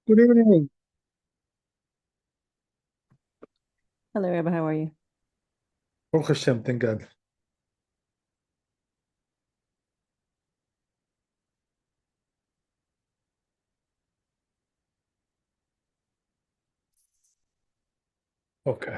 Good evening. Hello, Rabbi. How are you? Baruch Hashem, thank God. Okay.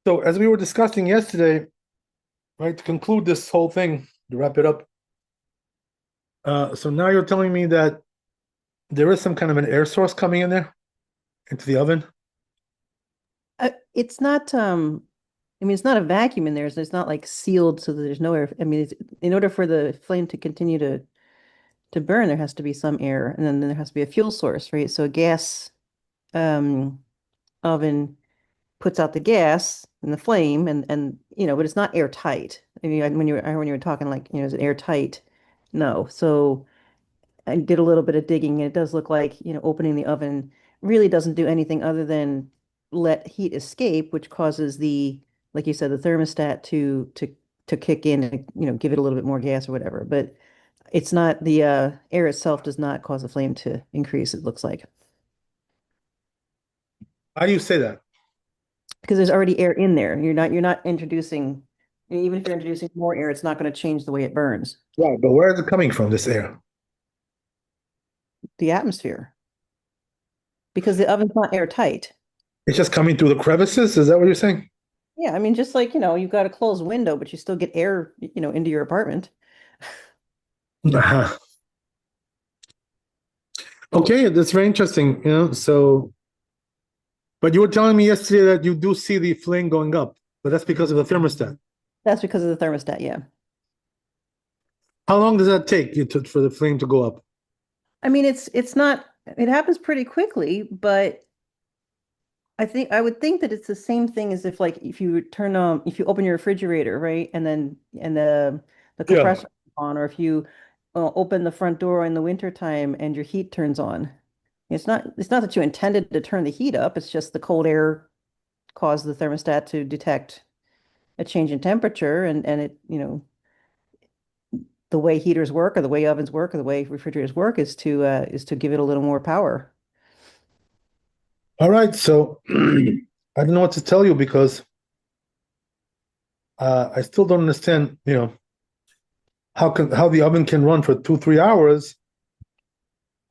So, as we were discussing yesterday, right, to conclude this whole thing, to wrap it up, so now you're telling me that there is some kind of an air source coming in there into the oven? It's not, I mean, it's not a vacuum in there, so it's not like sealed so that there's no air. I mean, in order for the flame to continue to burn, there has to be some air, and then there has to be a fuel source, right? So a gas um, oven puts out the gas and the flame, and but it's not airtight. I mean, when you were talking like, is it airtight? No. So I did a little bit of digging, and it does look like, opening the oven really doesn't do anything other than let heat escape, which causes like you said, the thermostat to kick in and, give it a little bit more gas or whatever. But it's not the air itself does not cause the flame to increase, it looks like. How do you say that? Because there's already air in there. You're not introducing, even if you're introducing more air, it's not going to change the way it burns. Right, but where is it coming from, this air? The atmosphere. Because the oven's not airtight. It's just coming through the crevices? Is that what you're saying? Yeah, I mean, just like, you've got a closed window, but you still get air, into your apartment. Uh-huh. Okay, that's very interesting. So, but you were telling me yesterday that you do see the flame going up, but that's because of the thermostat. That's because of the thermostat, yeah. How long does that take for the flame to go up? I mean, it's not it happens pretty quickly, but I would think that it's the same thing as if, like, if you open your refrigerator, right? And the Yeah. compressor is on, or if you open the front door in the wintertime and your heat turns on. It's not that you intended to turn the heat up, it's just the cold air caused the thermostat to detect a change in temperature, and the way heaters work, or the way ovens work, or the way refrigerators work is to give it a little more power. All right, so I don't know what to tell you because I still don't understand, how the oven can run for 2, 3 hours,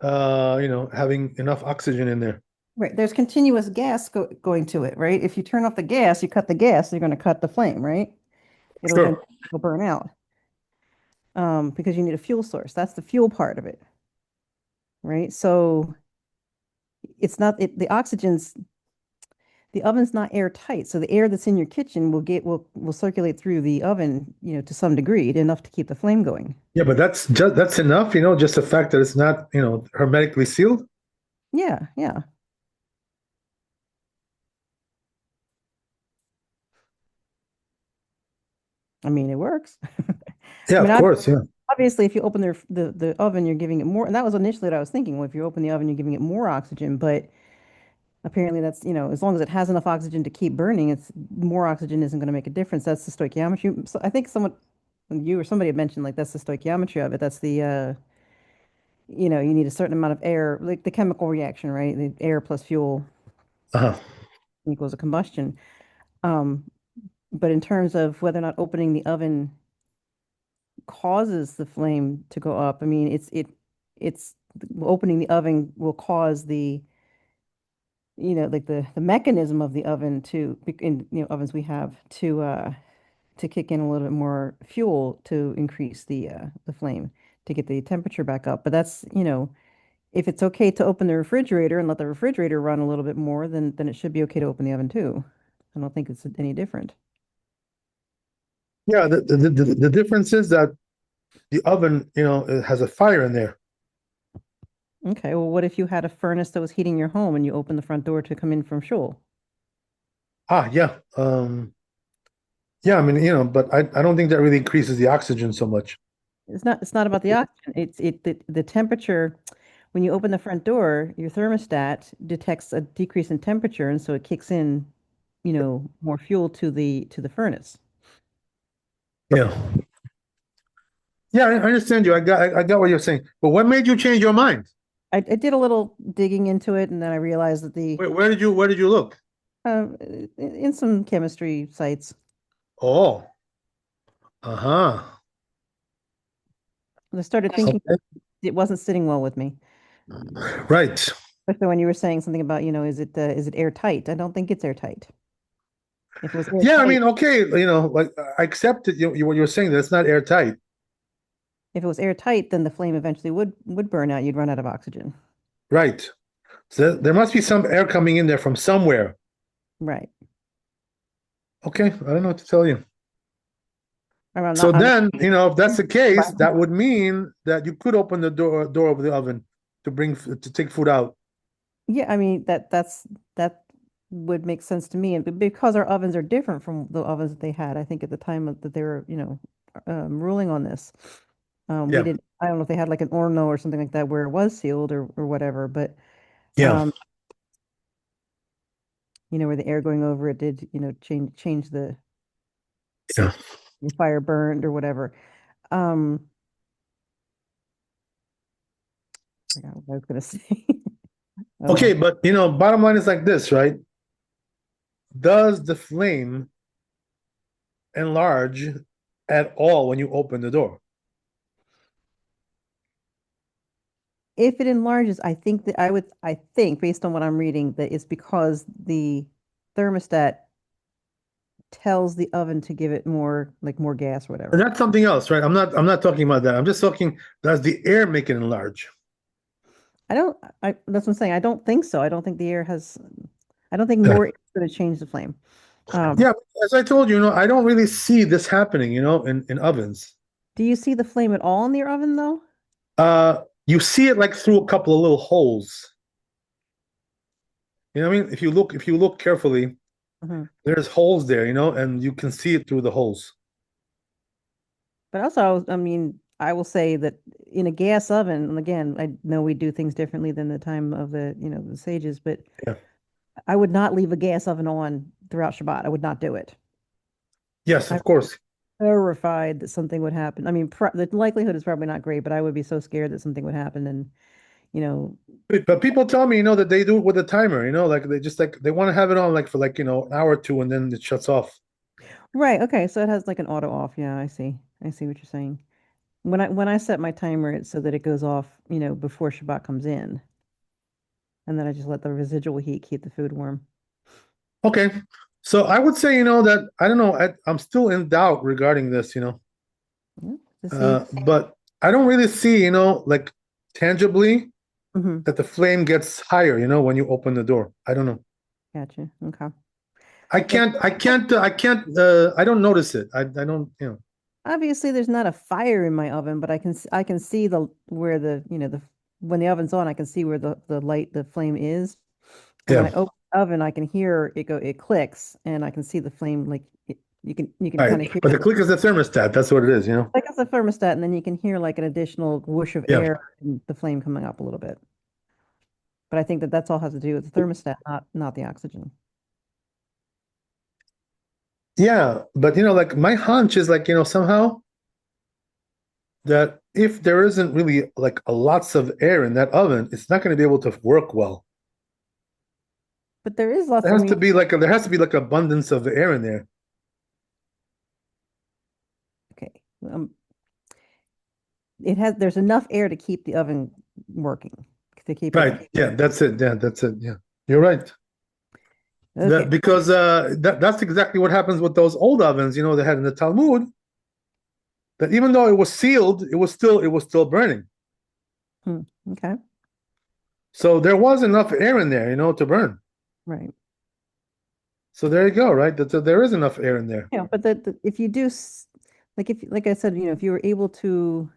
having enough oxygen in there. Right. There's continuous gas going to it, right? If you turn off the gas, you cut the gas, you're going to cut the flame, right? It'll Sure. eventually burn out, because you need a fuel source. That's the fuel part of it, right? So it's not the oxygen's the oven's not airtight, so the air that's in your kitchen will circulate through the oven, to some degree, enough to keep the flame going. Yeah, but that's enough, just the fact that it's not, hermetically sealed. Yeah, yeah. I mean, it works. Yeah, I mean, of course, yeah. obviously, if you open the oven, you're giving it more, and that was initially what I was thinking. Well, if you open the oven, you're giving it more oxygen, but apparently that's, as long as it has enough oxygen to keep burning, it's more oxygen isn't going to make a difference. That's the stoichiometry. So I think you or somebody had mentioned, like, that's the stoichiometry of it. That's you need a certain amount of air, like the chemical reaction, right? The air plus fuel Uh-huh. equals a combustion. Um, but in terms of whether or not opening the oven causes the flame to go up, I mean, it's opening the oven will cause the, like the mechanism of the oven in, ovens we have to kick in a little bit more fuel to increase the flame to get the temperature back up. But that's, if it's okay to open the refrigerator and let the refrigerator run a little bit more, then it should be okay to open the oven too. I don't think it's any different. Yeah, the difference is that the oven, it has a fire in there. Okay, well, what if you had a furnace that was heating your home and you opened the front door to come in from shul? Yeah. Yeah, I mean, but I don't think that really increases the oxygen so much. It's not about the oxygen. The temperature when you open the front door, your thermostat detects a decrease in temperature, and so it kicks in, more fuel to the furnace. Yeah. Yeah, I understand you. I got what you're saying. But what made you change your mind? I did a little digging into it, and then I realized that Where did you look? in some chemistry sites, Oh, uh-huh. I started thinking Okay. it wasn't sitting well with me. Right. Especially when you were saying something about, is it airtight? I don't think it's airtight. If it was Yeah, I airtight, mean, okay, like I accept it, what you're saying that it's not airtight. if it was airtight, then the flame eventually would burn out. You'd run out of oxygen. Right. So there must be some air coming in there from somewhere. Right. Okay, I don't know what to tell you. I'm So not. then, if that's the case, Right. that would mean that you could open the door of the oven to take food out. Yeah, I mean that would make sense to me, and because our ovens are different from the ovens that they had, I think at the time that they were, ruling on this, we Yeah. didn't. I don't know if they had like an Orno or something like that where it was sealed or whatever, but Yeah. um, where the air going over it did, change Yeah. the fire burned or whatever. Um, I forgot what I was gonna say. Okay, Oh, but bottom line is like this, right? Does the flame enlarge at all when you open the door? if it enlarges, I think based on what I'm reading that it's because the thermostat tells the oven to give it more gas or And whatever. that's something else, right? I'm not talking about that. I'm just talking, does the air make it enlarge? I don't that's what I'm saying. I don't think so. I don't think Yeah. more air is going to change the flame. Um, Yeah, as I told you, I don't really see this happening, in ovens. do you see the flame at all in your oven though? You see it like through a couple of little holes. You know what I mean? If you look carefully, Mhm. there's holes there, and you can see it through the holes. But also, I mean, I will say that in a gas oven, and again, I know we do things differently than the time of the sages, but Yeah. I would not leave a gas oven on throughout Shabbat. I would not do it. Yes, I'm of course. terrified that something would happen. I mean, the likelihood is probably not great, but I would be so scared that something would happen. And, you know, But people tell me, that they do it with a timer, like they just like they want to have it on like for like, an hour or two and then it shuts off. right. Okay. So it has like an auto off. Yeah, I see. I see what you're saying. When I set my timer, it's so that it goes off, before Shabbat comes in. And then I just let the residual heat keep the food warm. Okay. So I would say, that I don't know, I'm still in doubt regarding this, Yeah, to see. but I don't really see, like tangibly Hmm. that the flame gets higher, when you open the door. I don't know. Gotcha. Okay. I Yeah. can't, I can't, I can't, I don't notice it. I don't, Obviously, there's not a fire in my oven, but I can see the where the when the oven's on, I can see where the flame is. And when yeah. I open the oven, I can hear it clicks, and I can see the flame you can All right. kind of hear But the click is the thermostat. That's what it is. like it's a thermostat, and then you can hear like an additional whoosh of Yeah. air and the flame coming up a little bit. But I think that that's all has to do with the thermostat, not the oxygen. Yeah. But, like my hunch is like, somehow that if there isn't really like a lots of air in that oven, it's not going to be able to work well. But there is lots. There I has to mean, be there has to be like abundance of air in there. okay. It has. There's enough air to keep the oven working, to keep it. Right. Yeah, that's it. Yeah, that's it. Yeah. You're right. That Okay. because that's exactly what happens with those old ovens, they had in the Talmud, that even though it was sealed, it was still burning. Hmm. Okay. So there was enough air in there, to burn. Right. So there you go, right? There is enough air in there. Yeah, but if you do, like I said, if you were able to,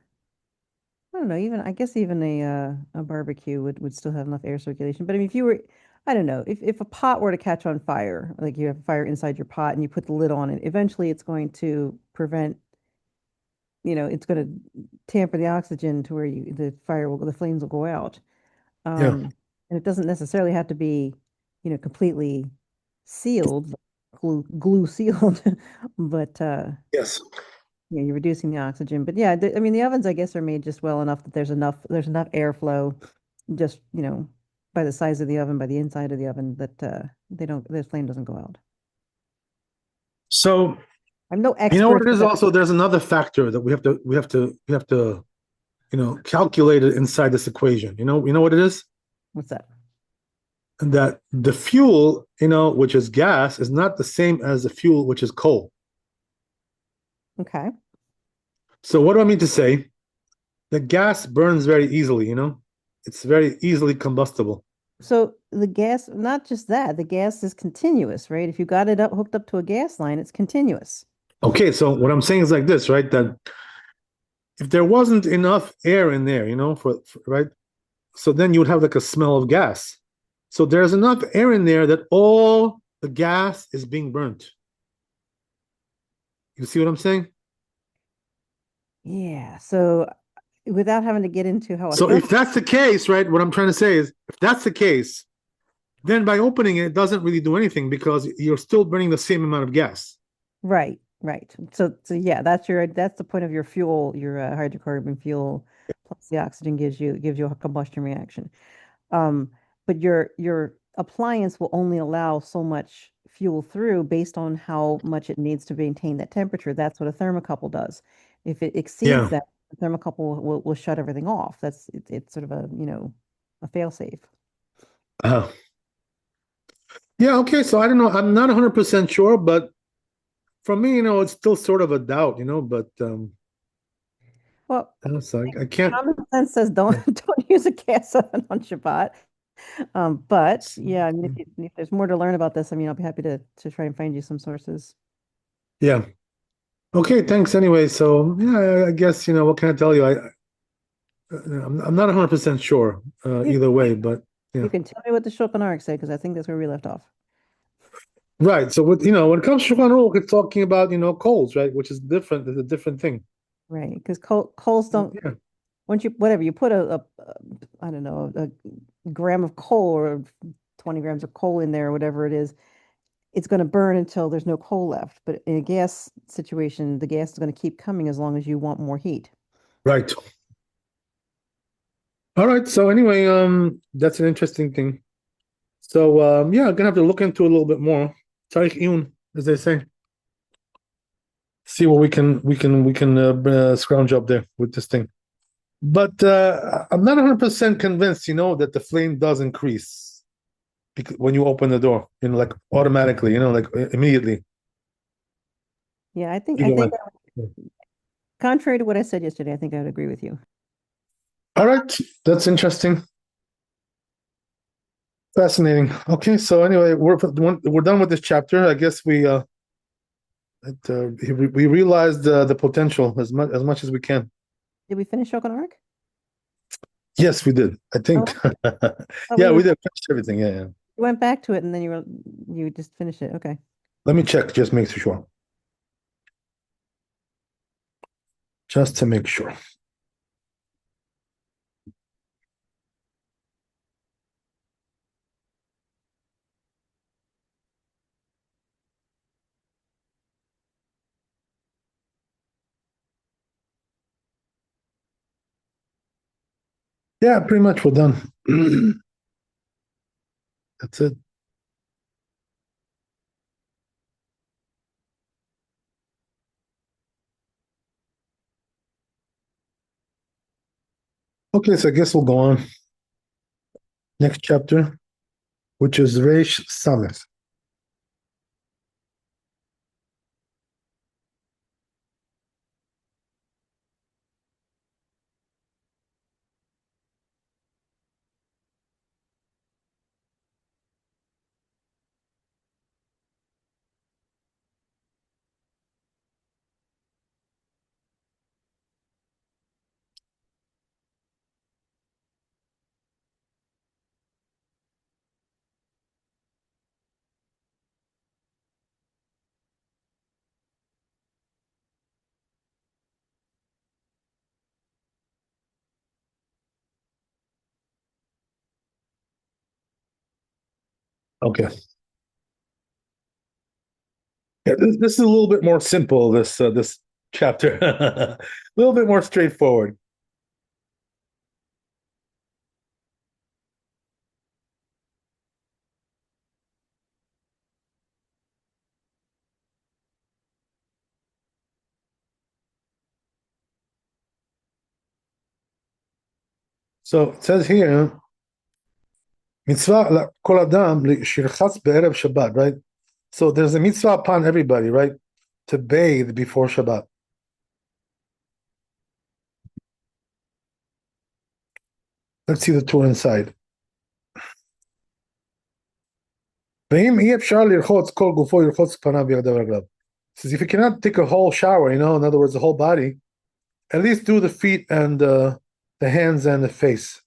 I don't know, even I guess even a barbecue would still have enough air circulation. But I mean, if you were, I don't know, if a pot were to catch on fire, like you have a fire inside your pot and you put the lid on it, eventually it's going to prevent, it's going to tamper the oxygen to where the flames will go out. Yeah. And it doesn't necessarily have to be, completely sealed, glue sealed, but Yes. you're reducing the oxygen. But yeah, I mean, the ovens, I guess, are made just well enough that there's enough airflow, just by the size of the oven, by the inside of the oven, that the flame doesn't go out. So I'm no you know what expert, it but is also, there's another factor that we have to calculate it inside this equation. You know what it is? what's that? That the fuel, which is gas, is not the same as the fuel which is coal. Okay. So what do I mean to say? The gas burns very easily. It's very easily combustible. So the gas, not just that, the gas is continuous, right? If you got it hooked up to a gas line, it's continuous. Okay, so what I'm saying is like this, right? That if there wasn't enough air in there, right? So then you would have like a smell of gas. So there's enough air in there that all the gas is being burnt. You see what I'm saying? Yeah. So without having to get into how a So therm if that's the case, right, what I'm trying to say is if that's the case, then by opening it, it doesn't really do anything because you're still burning the same amount of gas. Right, right. So yeah, that's the point of your fuel, your hydrocarbon fuel plus the oxygen gives you a combustion reaction. Um, but your appliance will only allow so much fuel through based on how much it needs to maintain that temperature. That's what a thermocouple does. If it exceeds Yeah. that, the thermocouple will shut everything off. It's sort of a fail safe. Uh, yeah, okay. So I don't know. I'm not 100% sure, but for me, it's still sort of a doubt, but Well, so I can't. common sense says don't Yeah. don't use a gas oven on Shabbat. But yeah, I mean, if there's more to learn about this, I mean, I'll be happy to try and find you some sources. Yeah. Okay, thanks anyway. So, yeah, I guess, what can I tell you? I'm not 100% sure You either way, but yeah. you can tell me what the Shulchan Aruch say because I think that's where we left off. Right. So, when it comes to Shulchan Aruch, it's talking about, coals, right? Which is different. It's a different thing. Right, because coals don't Yeah. once you whatever you put I don't know a gram of coal or 20 grams of coal in there or whatever it is, it's going to burn until there's no coal left. But in a gas situation, the gas is going to keep coming as long as you want more heat. Right. All right. So anyway, that's an interesting thing. So yeah, I'm gonna have to look into it a little bit more. Tarikh Iyun, as they say. See what we can scrounge up there with this thing. But I'm not 100% convinced, that the flame does increase because when you open the door, like automatically, like immediately. Yeah, I Either way. think contrary to what I said yesterday, I think I would agree with you. All right, that's interesting, fascinating. Okay, so anyway, we're done with this chapter. I guess we realized the potential as much as we can. Did we finish Shulchan Aruch? Yes, we did. I Oh, think. we Yeah, were we did finish everything. Yeah, yeah. you went back to it and then you just finished it. Okay. Let me check, just make sure. Just to make sure. Yeah, pretty much we're done. That's it. Okay, so I guess we'll go on. Next chapter, which is Reish Samech. Okay. Yeah, this is a little bit more simple, this chapter. A little bit more straightforward. So it says here, mitzvah kol adam shirchatz be'erev Shabbat, right? So there's a mitzvah upon everybody, right, to bathe before Shabbat. Let's see the tour inside. ואם אי אפשר לרחוץ כל גופו ירחוץ פניו וידיו ורגליו. Says if you cannot take a whole shower, in other words, the whole body, at least do the feet and the hands and the face.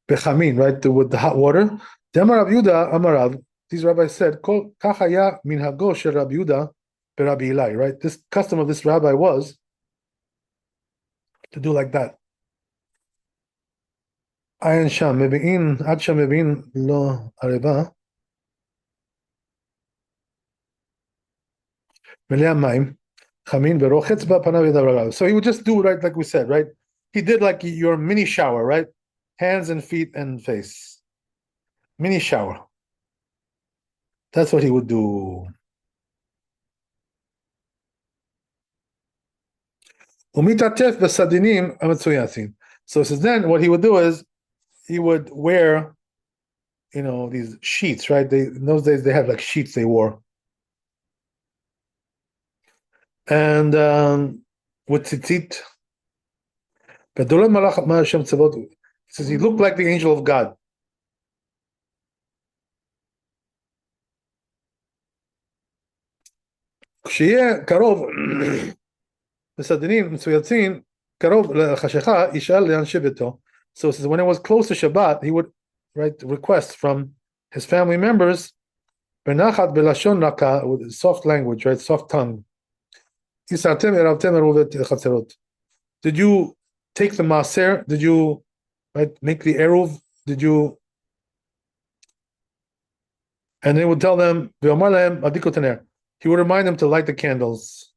Bechamin, right, with the hot water. Demar Rabbi Yehuda Amarav, these rabbis said, Kol kach haya minhago shel Rabbi Yehuda beRabbi Eli, right? This custom of this rabbi was to do like that. Ayin sham mebein ad sham mebein lo areva melea mayim chamin verochetz ba panav yadav ragav. So he would just do right like we said, right? He did like your mini shower, right? Hands and feet and face. Mini shower. That's what he would do. Umitatef besadinim amatsuyasin. So it says then what he would do is he would wear, these sheets, right? In those days they had like sheets they wore. And with tzitzit. It says he looked like the angel of God. כשיהיה קרוב לסדינים מצויצים, קרוב לחשיכה, ישאל לאנשי ביתו. So it says when it was close to Shabbat, he would request from his family members, benachat belashon raka, with soft language, right, soft tongue. Did you take the maser? Did you make the eruv? Did you? And they would tell them, he would remind them to light the candles.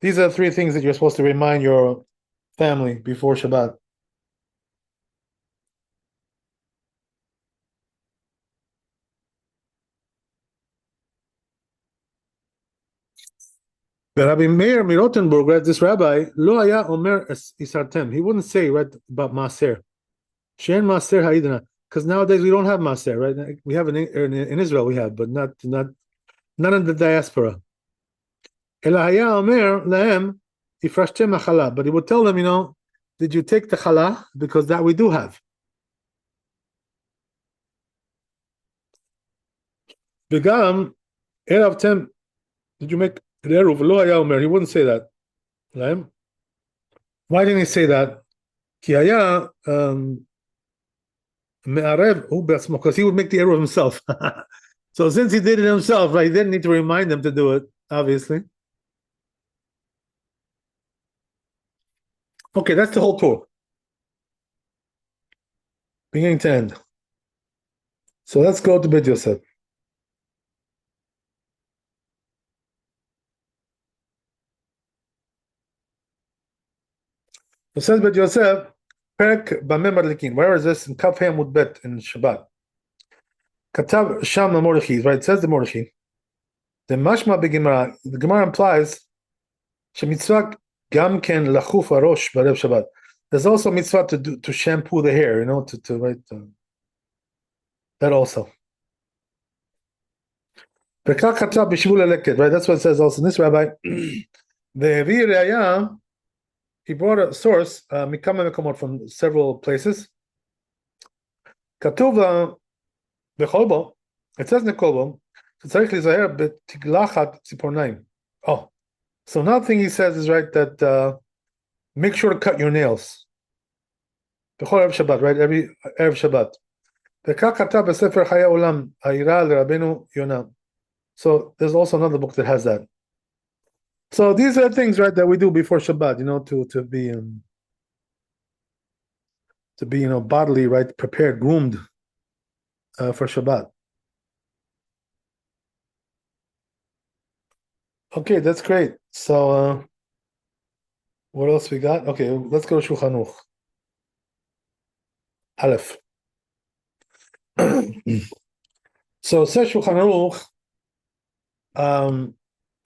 These are the three things that you're supposed to remind your family before Shabbat. But Rabbi Meir Mirotenburg, right, this rabbi, lo haya omer isartem. He wouldn't say about maser. She'en maser ha'idna. Because nowadays we don't have maser, right? We have in Israel, we have, but not in the diaspora. Ela haya omer lahem ifrashtem achala. But he would tell them, did you take the challah? Because that we do have. Begam eravtem. Did you make eruv? Lo haya omer. He wouldn't say that. Lahem. Why didn't he say that? Ki haya me'arev hu be'atzmo, because he would make the eruv himself. So since he did it himself, right, he didn't need to remind them to do it, obviously. Okay, that's the whole tour. Beginning to end. So let's go to Bet Yosef. So says Bet Yosef, Perek Bameh Madlikin. Where is this? In Kaf Hey Amud Bet in Shabbat. Katav Sham Mordechai, right? It says the Mordechai. The Mashma B'Gemara, the Gemara implies Shemitzvah Gam ken lachuf harosh b'erev Shabbat. There's also mitzvah to shampoo the hair, to write that also. Right, that's what it says also in this rabbi. The he brought a source, from several places. Katuv b'cholbo, it says in the kolbo, oh, so another thing he says is right that make sure to cut your nails. B'chol Erev Shabbat, right? Every Erev Shabbat. So there's also another book that has that. So these are things, right, that we do before Shabbat, to be bodily, right, prepared, groomed for Shabbat. Okay, that's great. So what else we got? Okay, let's go to Shulchan Aruch. Aleph. So says Shulchan Aruch,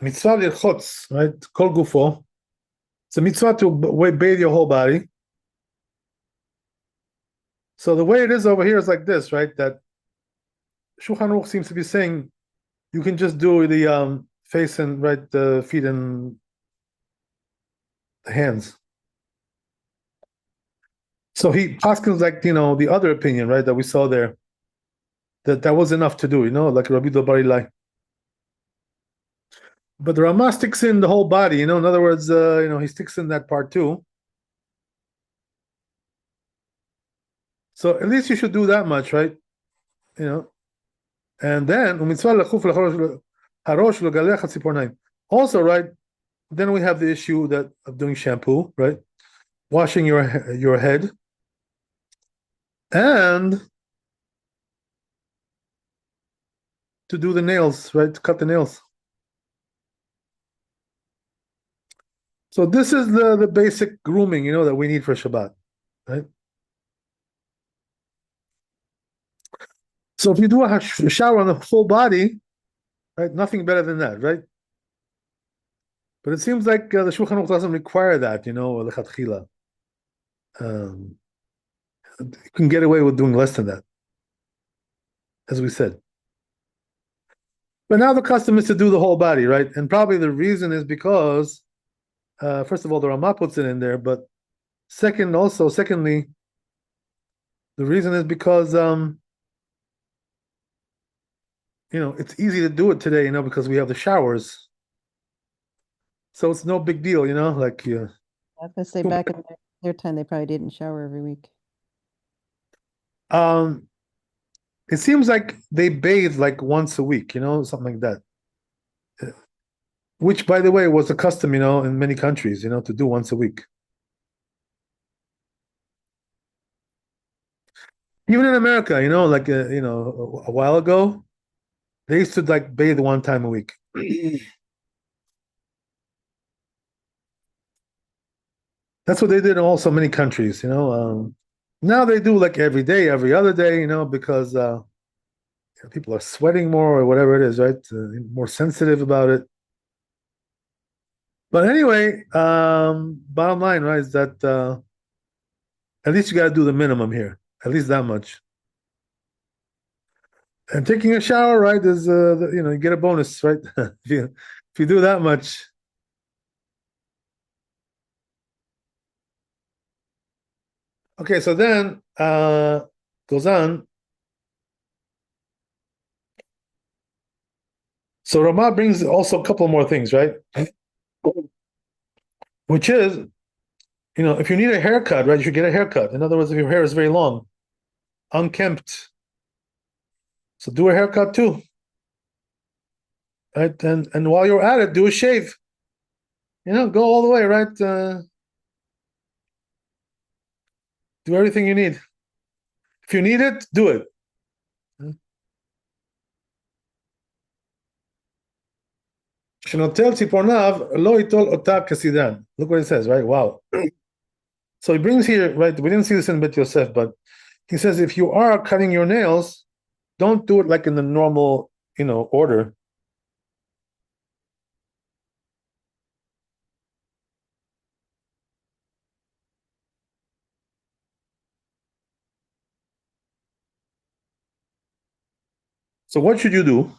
mitzvah lirchotz, right? Kol gufo. It's a mitzvah to bathe your whole body. So the way it is over here is like this, right? That Shulchan Aruch seems to be saying you can just do the face and right the feet and the hands. So he paskins like the other opinion, right, that we saw there, that was enough to do, like Rabbi Barilai. But the Rama sticks in the whole body, in other words, he sticks in that part too. So at least you should do that much, right? And then also, right, then we have the issue of doing shampoo, right? Washing your head. And to do the nails, right? To cut the nails. So this is the basic grooming, that we need for Shabbat, right? So if you do a shower on the full body, right, nothing better than that, right? But it seems like the Shulchan Aruch doesn't require that, lechatchila. You can get away with doing less than that, as we said. But now the custom is to do the whole body, right? And probably the reason is because, first of all, the Rama puts it in there, but secondly, the reason is because it's easy to do it today, because we have the showers. So it's no big deal, like I was gonna say back in their time they probably didn't shower every week. It seems like they bathe like once a week, something like that. Which, by the way, was a custom, in many countries, to do once a week. Even in America, like a while ago, they used to like bathe one time a week. That's what they did in also many countries, Now they do like every day, every other day, because people are sweating more or whatever it is, right? More sensitive about it. But anyway, bottom line, right, is that at least you got to do the minimum here, at least that much. And taking a shower, right, is you get a bonus, right? if you do that much. Okay, so then goes on. So Ramah brings also a couple more things, right? Which is, if you need a haircut, right, you should get a haircut. In other words, if your hair is very long, unkempt, so do a haircut too, right? And while you're at it, do a shave. Go all the way, right? Do everything you need. If you need it, do it. Look what it says, right? Wow. So he brings here, right? We didn't see this in Bet Yosef, but he says if you are cutting your nails, don't do it like in the normal, order. So what should you do?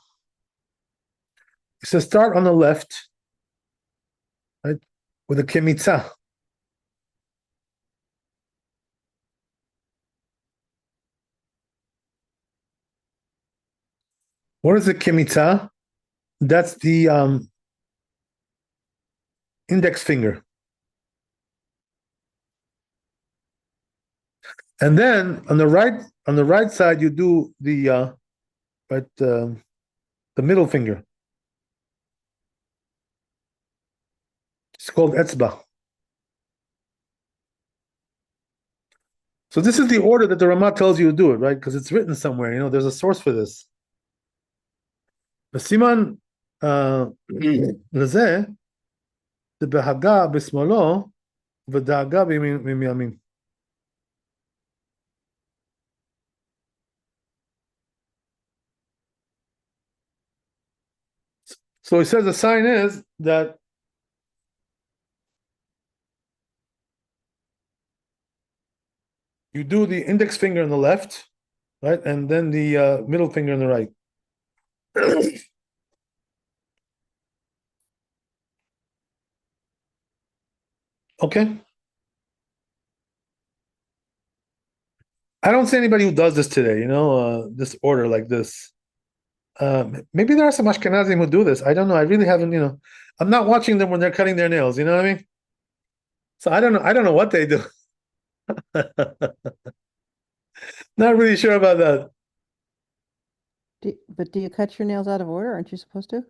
It says start on the left, right, with a kemitza. What is a kemitza? That's the index finger. And then on the right side, you do the right the middle finger. It's called etzba. So this is the order that the Ramah tells you to do it, right? Because it's written somewhere. You know, there's a source for this. The siman leze the behaga bismolo v'da'aga b'miyamin. So he says the sign is that you do the index finger on the left, right, and then the middle finger on the right. Okay. I don't see anybody who does this today. You know, this order like this. Maybe there are some Ashkenazim who do this. I don't know. I really haven't. You know, I'm not watching them when they're cutting their nails. You know what I mean? So I don't know. I don't know what they do. Not really sure about that. But do you cut your nails out of order? Aren't you supposed to?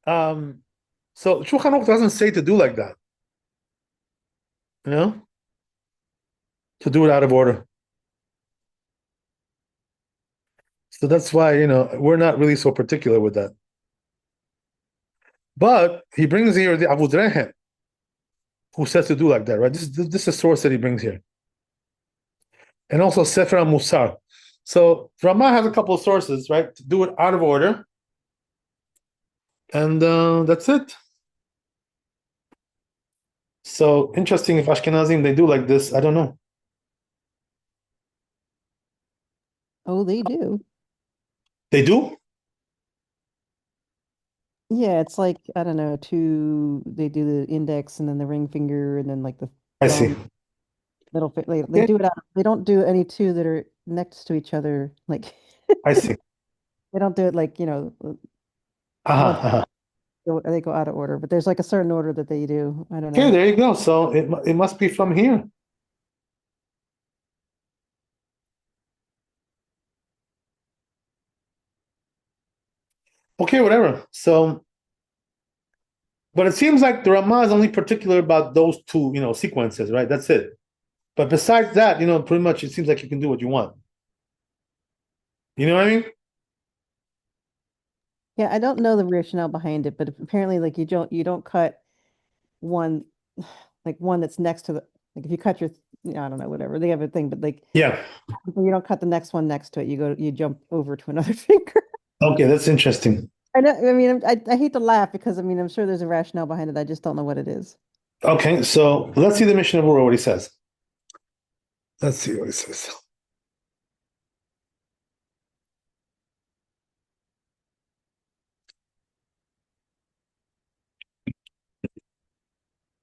Um, so Shulchan Aruch doesn't say to do like that. You know, to do it out of order. So that's why, you know, we're not really so particular with that. But he brings here the Abu Drehem, who says to do like that, right? This is a source that he brings here. And also Sefer Musar. So Ramah has a couple of sources, right, to do it out of order. And that's it. So interesting if Ashkenazim, they do like this. I don't know. Oh, they do. They do? Yeah, it's like, I don't know, they do the index and then the ring finger and then like the I see. thumb, middle finger. They Yeah, do it out. They don't do any two that are next to each other. Like I see. they don't do it like, once Uh-huh. they go out of order, but there's like a certain order that they do. I don't Okay, know. there you go. So it must be from here. Okay, whatever. So, but it seems like the Ramah is only particular about those two, you know, sequences, right? That's it. But besides that, you know, pretty much it seems like you can do what you want. You know what I mean? Yeah, I don't know the rationale behind it, but apparently like you don't cut one like one that's next to the like if you cut your I don't know, whatever. They have a thing, but like Yeah. you don't cut the next one next to it. You jump over to another finger. Okay, that's interesting. I know, I mean, I hate to laugh because I mean, I'm sure there's a rationale behind it. I just don't know what it is. Okay, so let's see the Mishnah Berurah, what he says. Let's see what he says.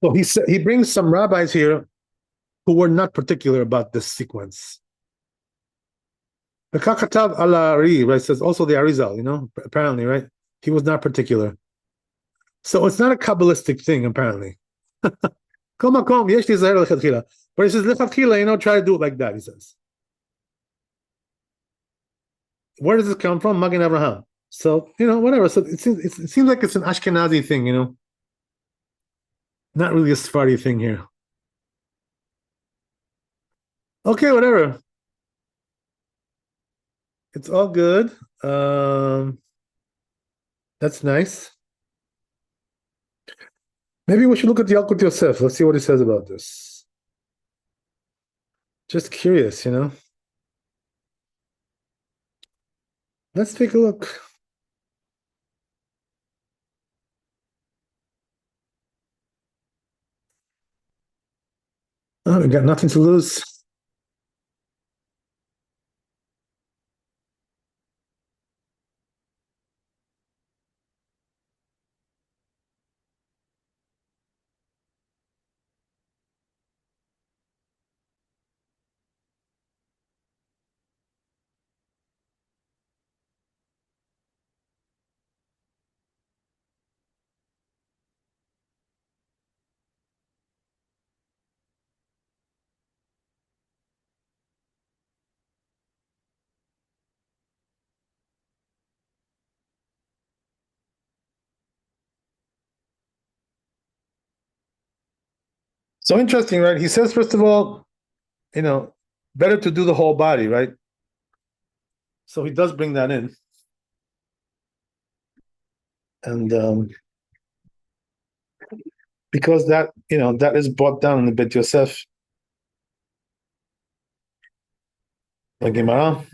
So he brings some rabbis here who were not particular about this sequence. The Kakatav al-Ari, right, says also the Arizal, you know, apparently, right? He was not particular. So it's not a Kabbalistic thing, apparently. Kol makom, yesh lizaher lechatchila. But he says, lechatchila, you know, try to do it like that, he says. Where does this come from? Magen Avraham. So, you know, whatever. So it seems like it's an Ashkenazi thing, you know, not really a Sephardi thing here. Okay, whatever. It's all good. That's nice. Maybe we should look at the Yalkut Yosef. Let's see what he says about this. Just curious, you know. Let's take a look. Oh, we got nothing to lose. So interesting, right? He says, first of all, you know, better to do the whole body, right? So he does bring that in. And because that, that is brought down in the Bet Yosef, the Gemara.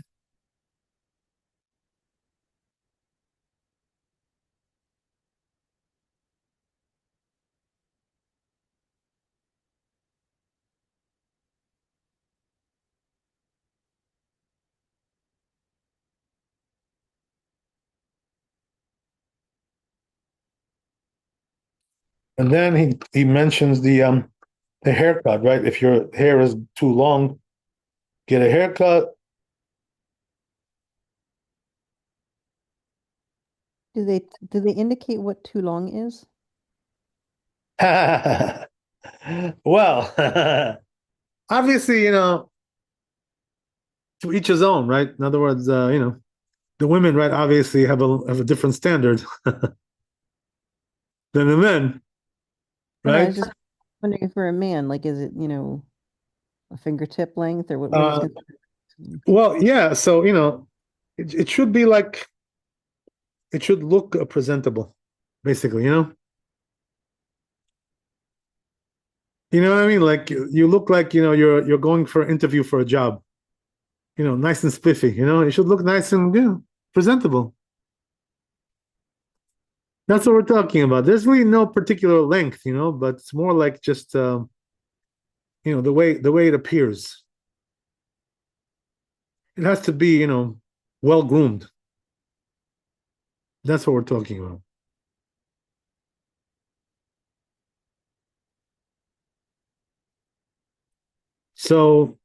And then he mentions the haircut, right? If your hair is too long, get a haircut. Do they indicate what too long is? Well, obviously, to each his own, right? In other words, the women, right, obviously have a different standard than the men, Oh, no, I right? was just wondering if for a man, like, is it, a fingertip length or what is Uh, considered? well, yeah. So it should be like it should look presentable, basically. You know what I mean? Like you look like you're going for an interview for a job. Nice and spiffy. It should look nice and presentable. That's what we're talking about. There's really no particular length, but it's more like just the way it appears. It has to be, well groomed. That's what we're talking about. So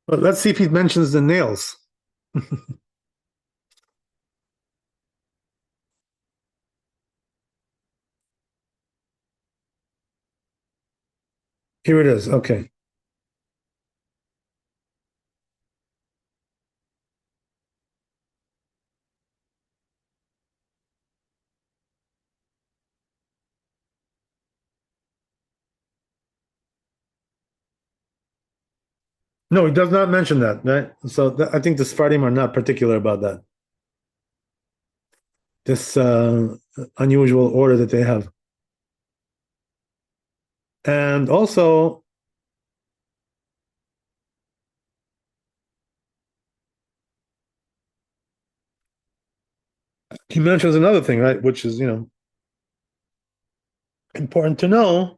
but let's see if he mentions the nails. Here it is. Okay. No, he does not mention that, right? So I think the Sfardim are not particular about that. This unusual order that they have. And also, he mentions another thing, right? Which is, important to know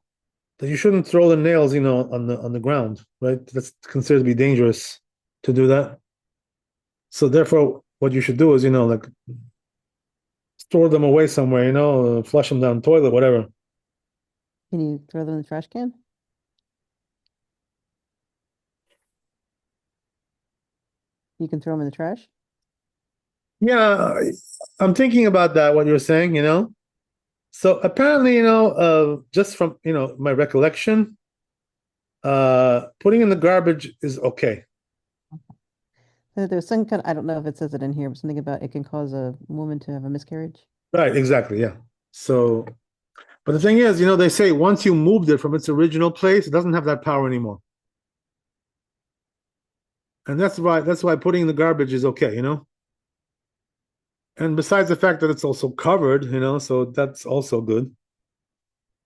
that you shouldn't throw the nails, on the ground, right? That's considered to be dangerous to do that. So therefore, what you should do is, like store them away somewhere, flush them down the toilet, whatever. Can you throw them in the trash can? You can throw them in the trash? Yeah, I'm thinking about that, what you're saying, So apparently, just from, my recollection, putting in the garbage is okay. There's some kind, I don't know if it says it in here, but something about it can cause a woman to have a miscarriage. Right, exactly, yeah. So, but the thing is, they say once you moved it from its original place, it doesn't have that power anymore. And that's why putting in the garbage is okay, And besides the fact that it's also covered, so that's also good.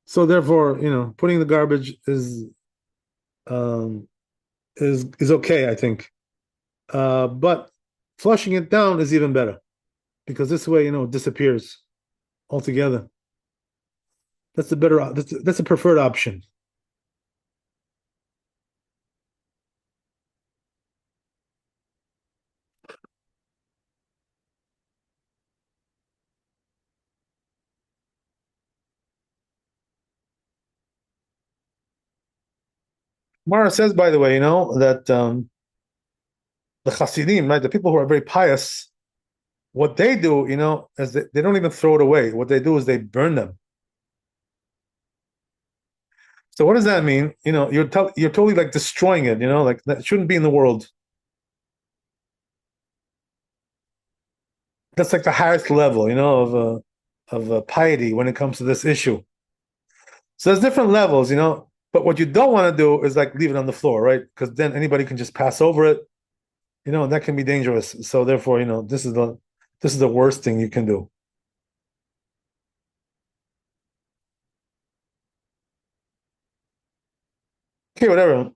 So therefore, putting the garbage um is okay, I think. But flushing it down is even better because this way, it disappears altogether. That's the better. That's a preferred option. Mara says, by the way, that the Hasidim, right, the people who are very pious, what they do, is they don't even throw it away. What they do is they burn them. So what does that mean? You're totally like destroying it. Like that shouldn't be in the world. That's like the highest level, of piety when it comes to this issue. So there's different levels, But what you don't want to do is like leave it on the floor, right? Because then anybody can just pass over it, and that can be dangerous. So therefore, this is the worst thing you can do. Okay, whatever.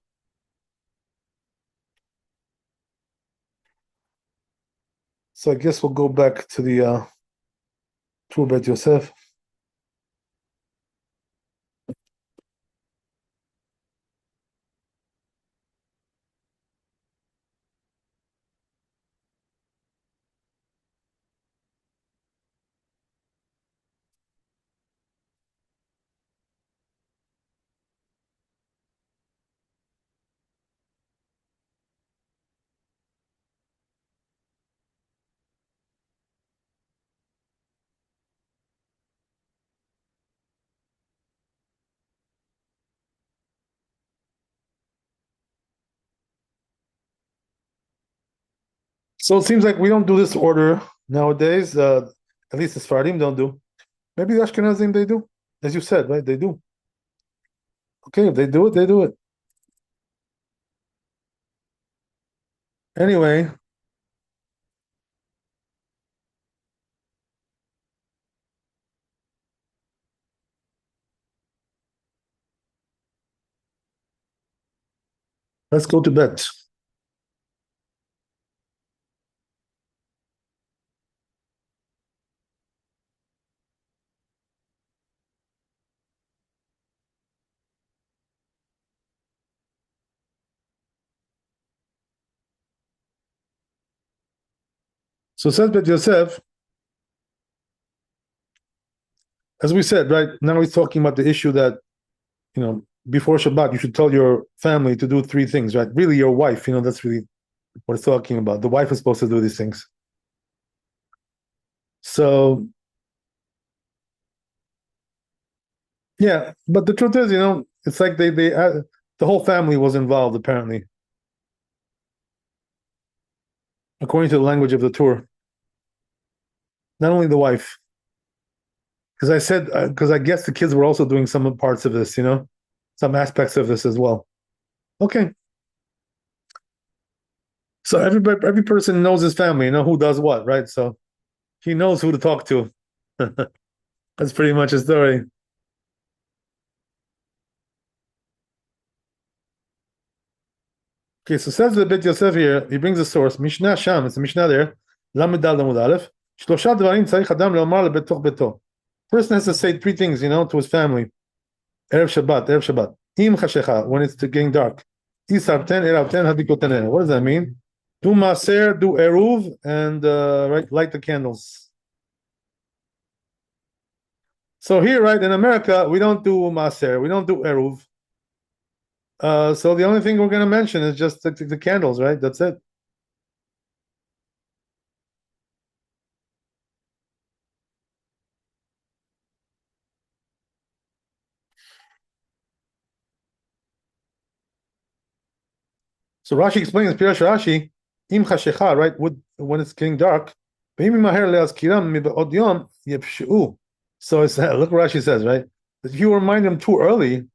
So I guess we'll go back to the tour Bet Yosef. So it seems like we don't do this order nowadays. At least the Sfaradim don't do. Maybe the Ashkenazim they do, as you said, right? They do. Okay, if they do it, they do it. Anyway, let's go to bed. So says Bet Yosef, as we said, right now he's talking about the issue that before Shabbat you should tell your family to do three things, right? Really, your wife, that's really what it's talking about. The wife is supposed to do these things. So yeah, but the truth is, it's like they the whole family was involved apparently, according to the language of the tour. Not only the wife, because I said because I guess the kids were also doing some parts of this, some aspects of this as well. Okay, so every person knows his family, who does what, right? So he knows who to talk to. That's pretty much a story. Okay, so says the Bit Yosef here, he brings a source, Mishnah Sham, it's a Mishnah there, Lamed Dal Amud Aleph, Shlosha Dvarim Tzarich Adam Leomar Lebetoch Beto. Person has to say three things, to his family. Erev Shabbat. Im Chashecha, when it's getting dark. Isarten, Eravten, Hadikoteneh. What does that mean? Do Maser, do Eruv, and light the candles. So here, right, in America, we don't do Maser, we don't do Eruv. So the only thing we're going to mention is just the candles, right? That's it. So Rashi explains, Pirash Rashi, Im Chashecha, right, when it's getting dark, so it's look what Rashi says, right? If you remind them too early,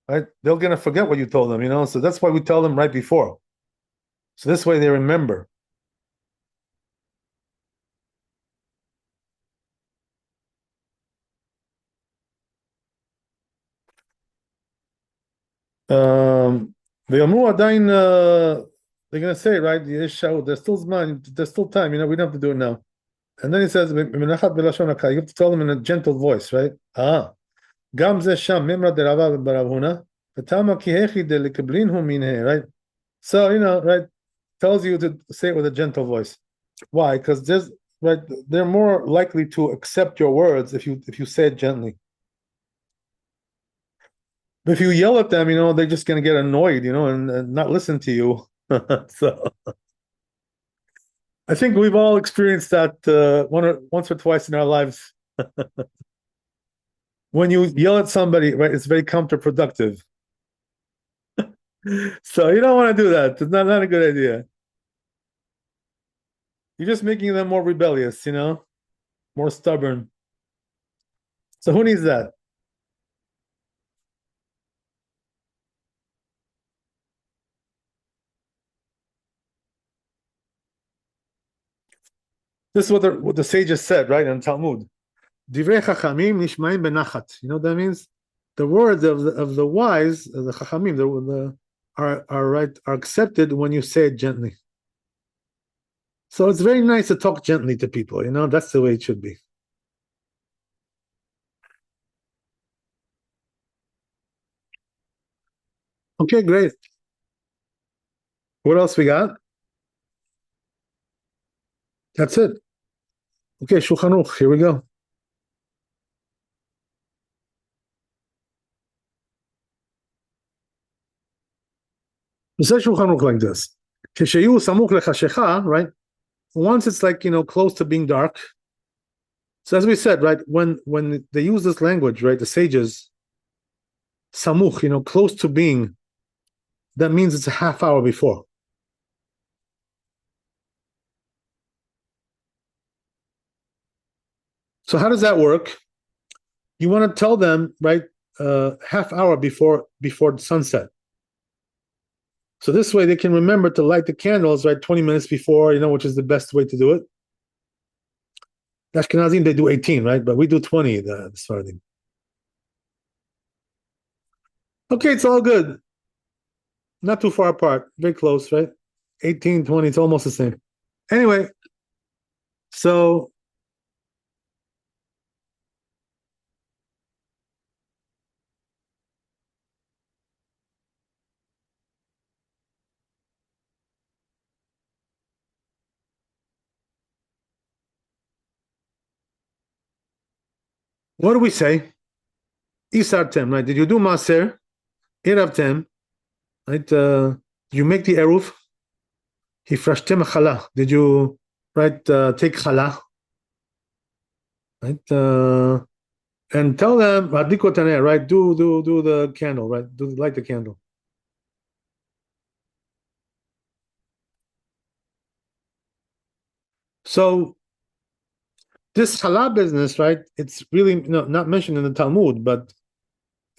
right, they're gonna forget what you told them, So that's why we tell them right before. So this way they remember. They're gonna say, right? There's still time, we don't have to do it now. And then he says, you have to tell them in a gentle voice, right? גם זה שם, מימרא דרבא ברב הונא, ותמא כי הכי דלקבלין הוא מיניה, right? So, right, tells you to say it with a gentle voice. Why? Because they're more likely to accept your words if you say it gently. But if you yell at them, they're just gonna get annoyed, and not listen to you. So I think we've all experienced that once or twice in our lives. When you yell at somebody, right, it's very counterproductive. So you don't want to do that. It's not a good idea. You're just making them more rebellious, more stubborn. So who needs that? This is what the sages said, right, in Talmud. Divrei chachamim nishmaim benachat. You know what that means? The words of the wise, the chachamim, are accepted when you say it gently. So it's very nice to talk gently to people. That's the way it should be. Okay, great. What else we got? That's it. Okay, Shulchan Aruch, here we go. It says Shulchan Aruch like this. Kishayu samuch lechashecha, right? Once it's like, close to being dark. So as we said, right, when they use this language, right, the sages, samuch, close to being, that means it's a half hour before. So how does that work? You want to tell them, right, half hour before the sunset. So this way they can remember to light the candles, right, 20 minutes before, which is the best way to do it. The Ashkenazim, they do 18, right? But we do 20, the Sephardim. Okay, it's all good. Not too far apart. Very close, right? 18, 20, it's almost the same. Anyway, so what do we say? Isartem, right? Did you do Maser? Iravtem, right? You make the Eruv. Hifrashtem chala. Did you, right, take chala? Right? And tell them, right? Do the candle, right? Light the candle. So this halal business, right? It's really not mentioned in the Talmud, but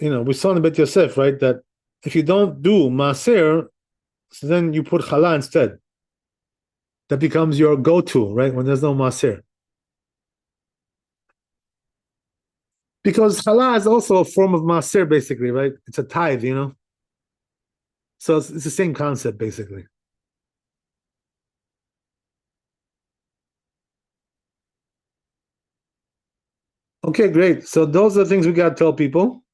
we saw in the Bet Yosef, right, that if you don't do maaser, so then you put challah instead. That becomes your go-to, right? When there's no maaser. Because challah is also a form of maaser, basically, right? It's a tithe, So it's the same concept, basically. Okay, great. So those are the things we got to tell people.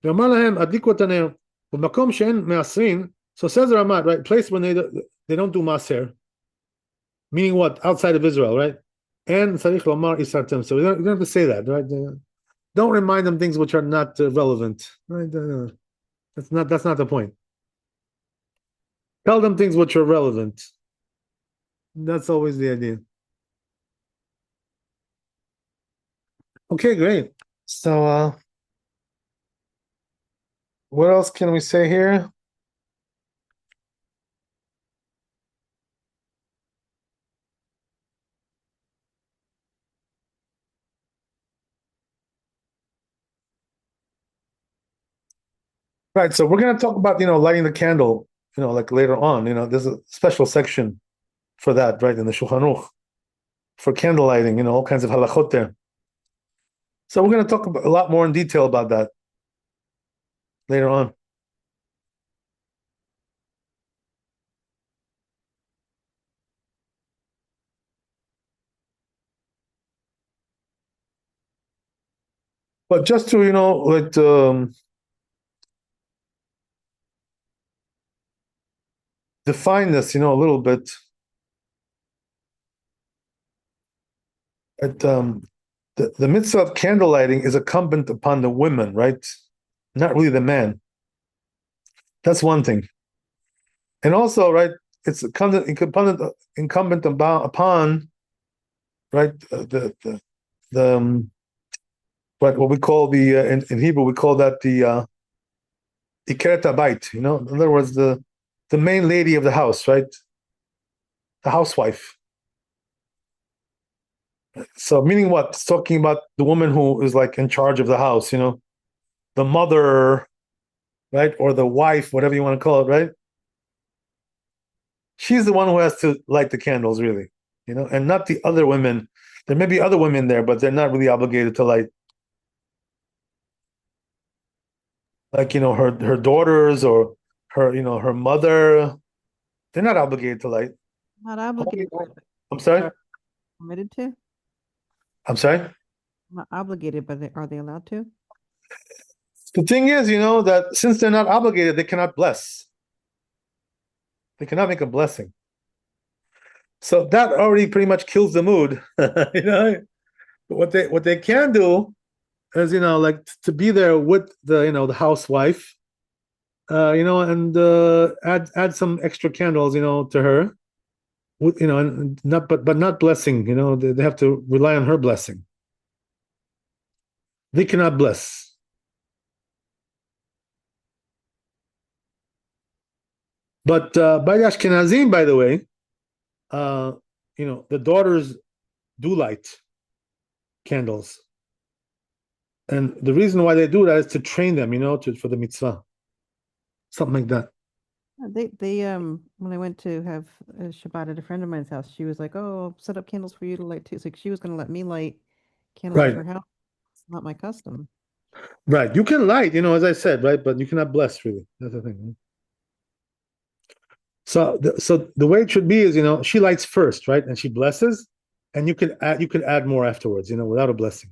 So says the Ramat, right? Place when they don't do maaser, meaning what? Outside of Israel, right? And tzarich lomar isartem. So we don't have to say that, right? Don't remind them things which are not relevant, right? That's not the point. Tell them things which are relevant. That's always the idea. Okay, great. So what else can we say here? Right, so we're gonna talk about lighting the candle, like later on. There's a special section for that, right, in the Shulchan Aruch for candle lighting, all kinds of halachot there. So we're gonna talk a lot more in detail about that later on. But just to like define this, a little bit. But the mitzvah of candle lighting is incumbent upon the women, right? Not really the man. That's one thing. And also, right, it's incumbent upon, right, the what we call the in Hebrew we call that the ikeret habayit. In other words, the main lady of the house, right, the housewife. So, meaning what? It's talking about the woman who is like in charge of the house, the mother, right, or the wife, whatever you want to call it, right? She's the one who has to light the candles, really, and not the other women. There may be other women there, but they're not really obligated to light. Like, her daughters or her mother, they're not obligated to light. Not obligated, I'm sorry. permitted to? I'm sorry. Not obligated, but are they allowed to? The thing is, that since they're not obligated, they cannot bless. They cannot make a blessing. So that already pretty much kills the mood. But what they can do is, like to be there with the housewife, and add some extra candles, to her, with and not but not blessing. They have to rely on her blessing. They cannot bless. But by the Ashkenazim, by the way, the daughters do light candles, and the reason why they do that is to train them, for the mitzvah, something like that. They when I went to have a Shabbat at a friend of mine's house, she was like, "Oh, I'll set up candles for you to light too." It's like she was going to let me light candles at Right, her house. It's not my custom. right. You can light, as I said, right, but you cannot bless really. That's the thing. Right? So the way it should be is, she lights first, right, and she blesses, and you can add more afterwards, without a blessing.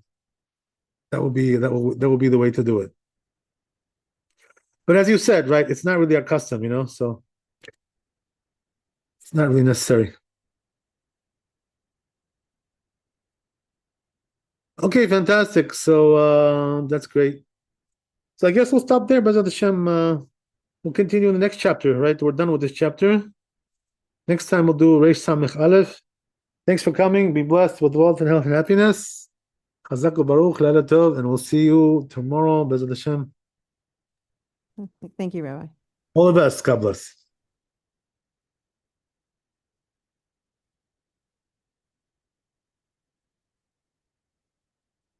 That will be the way to do it. But as you said, right, it's not really our custom, so it's not really necessary. Okay, fantastic. So that's great. So I guess we'll stop there, Bezat Hashem. We'll continue in the next chapter, right? We're done with this chapter. Next time we'll do Reish Samech Aleph. Thanks for coming. Be blessed with wealth and health and happiness. Chazak u'baruch, Leila Tov, and we'll see you tomorrow, Bezat Hashem. Thank you, Rabbi. All the best. God bless.